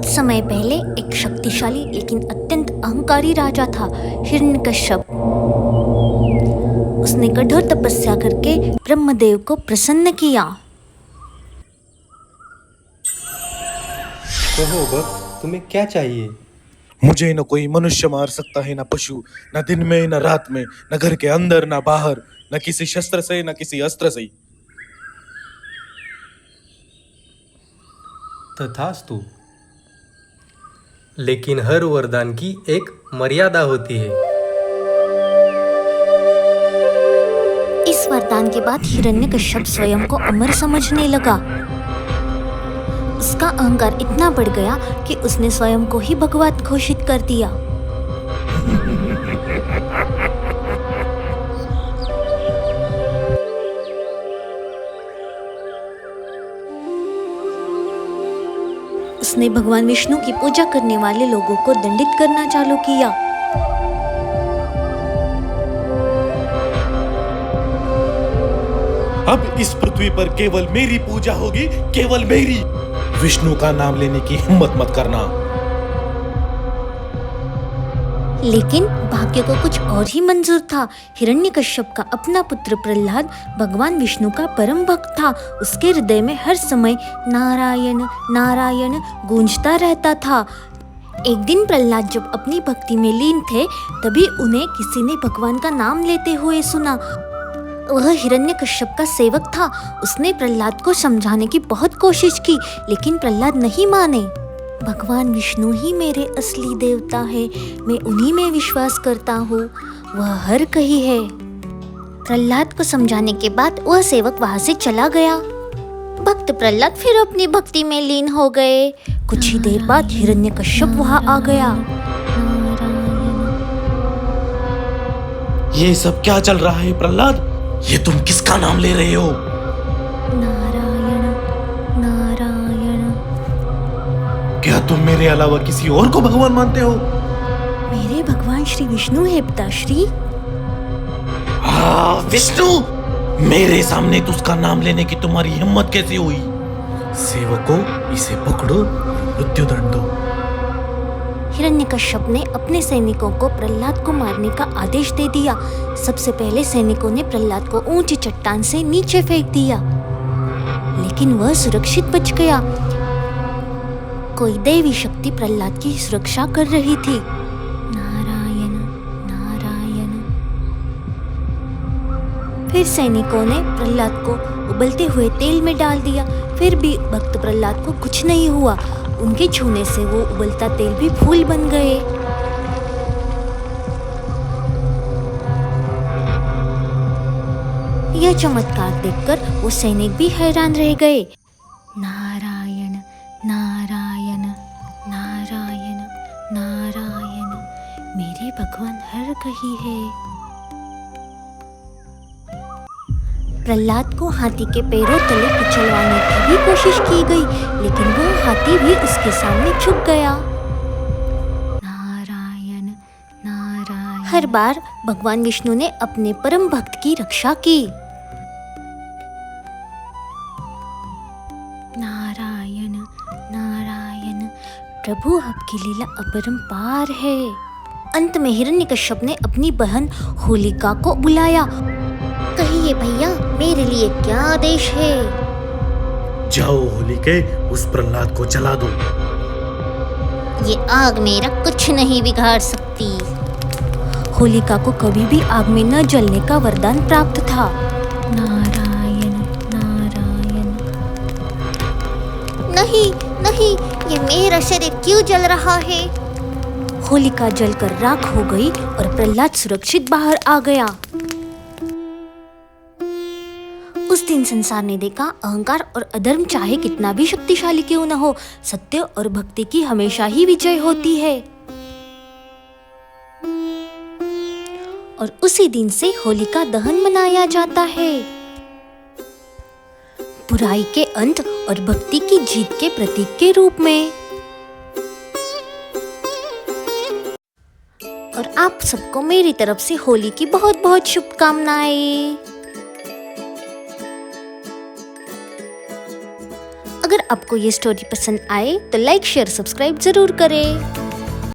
बहुत समय पहले एक शक्तिशाली लेकिन अत्यंत अहंकारी राजा था, हिरण्यकश्यप। उसने कठोर तपस्या करके ब्रह्मदेव को प्रसन्न किया। कहो भक्त, तुम्हें क्या चाहिए? मुझे न कोई मनुष्य मार सकता है, न पशु, न दिन में न रात में, न घर के अंदर न बाहर, न किसी शस्त्र से न किसी अस्त्र से। तथास्तु। लेकिन हर वरदान की एक मर्यादा होती है। इस वरदान के बाद हिरण्यकश्यप स्वयं को अमर समझने लगा। उसका अहंकार इतना बढ़ गया कि उसने स्वयं को ही भगवान घोषित कर दिया। उसने भगवान विष्णु की पूजा करने वाले लोगों को दंडित करना चालू किया। अब इस पृथ्वी पर केवल मेरी पूजा होगी, केवल मेरी। विष्णु का नाम लेने की हिम्मत मत करना। लेकिन भाग्य को कुछ और ही मंजूर था। हिरण्यकश्यप का अपना पुत्र प्रहलाद भगवान विष्णु का परम भक्त था। उसके हृदय में हर समय नारायण नारायण गूंजता रहता था। एक दिन प्रहलाद जब अपनी भक्ति में लीन थे, तभी उन्हें किसी ने भगवान का नाम लेते हुए सुना। वह हिरण्यकश्यप का सेवक था। उसने प्रहलाद को समझाने की बहुत कोशिश की, लेकिन प्रहलाद नहीं माने। भगवान विष्णु ही मेरे असली देवता है, मैं उन्हीं में विश्वास करता हूँ, वह हर कहीं है। प्रहलाद को समझाने के बाद वह सेवक वहाँ से चला गया। भक्त प्रहलाद फिर अपनी भक्ति में लीन हो गए। कुछ ही देर बाद हिरण्यकश्यप वहाँ आ गया। ये सब क्या चल रहा है प्रहलाद? ये तुम किसका नाम ले रहे हो? नारायण नारायण। क्या तुम मेरे अलावा किसी और को भगवान मानते हो? मेरे भगवान श्री विष्णु है पिताश्री। विष्णु! मेरे सामने तो उसका नाम लेने की तुम्हारी हिम्मत कैसे हुई? सेवकों, इसे पकड़ो, मृत्युदंड दो। हिरण्यकश्यप ने अपने सैनिकों को प्रहलाद को मारने का आदेश दे दिया। सबसे पहले सैनिकों ने प्रहलाद को ऊंची चट्टान से नीचे फेंक दिया, लेकिन वह सुरक्षित बच गया। कोई दैवी शक्ति प्रहलाद की सुरक्षा कर रही थी। नारायण नारायण। फिर सैनिकों ने प्रहलाद को उबलते हुए तेल में डाल दिया। फिर भी भक्त प्रहलाद को कुछ नहीं हुआ। उनके छूने से वो उबलता तेल भी फूल बन गए। यह चमत्कार देखकर वो सैनिक भी हैरान रह गए। नारायण नारायण नारायण नारायण, मेरे भगवान हर कहीं है। प्रहलाद को हाथी के पैरों तले कुचलवाने की भी कोशिश की गई, लेकिन वह हाथी भी उसके सामने झुक गया। नारायण नारायण। हर बार भगवान विष्णु ने अपने परम भक्त की रक्षा की। नारायण नारायण। प्रभु आपकी लीला अपरंपार है। अंत में हिरण्यकश्यप ने अपनी बहन होलिका को बुलाया। कहिए भैया, मेरे लिए क्या आदेश है? जाओ होलिके, उस प्रहलाद को जला दो। ये आग मेरा कुछ नहीं बिगाड़ सकती। होलिका को कभी भी आग में न जलने का वरदान प्राप्त था। नारायण नारायण। नहीं नहीं, ये मेरा शरीर क्यों जल रहा है? होलिका जलकर राख हो गई और प्रहलाद सुरक्षित बाहर आ गया। उस दिन संसार ने देखा, अहंकार और अधर्म चाहे कितना भी शक्तिशाली क्यों न हो, सत्य और भक्ति की हमेशा ही विजय होती है। और उसी दिन से होलिका दहन मनाया जाता है। बुराई के अंत और भक्ति की जीत के प्रतीक के रूप में। और आप सबको मेरी तरफ से होली की बहुत बहुत शुभकामनाएं। अगर आपको ये स्टोरी पसंद आए तो लाइक शेयर सब्सक्राइब जरूर करें।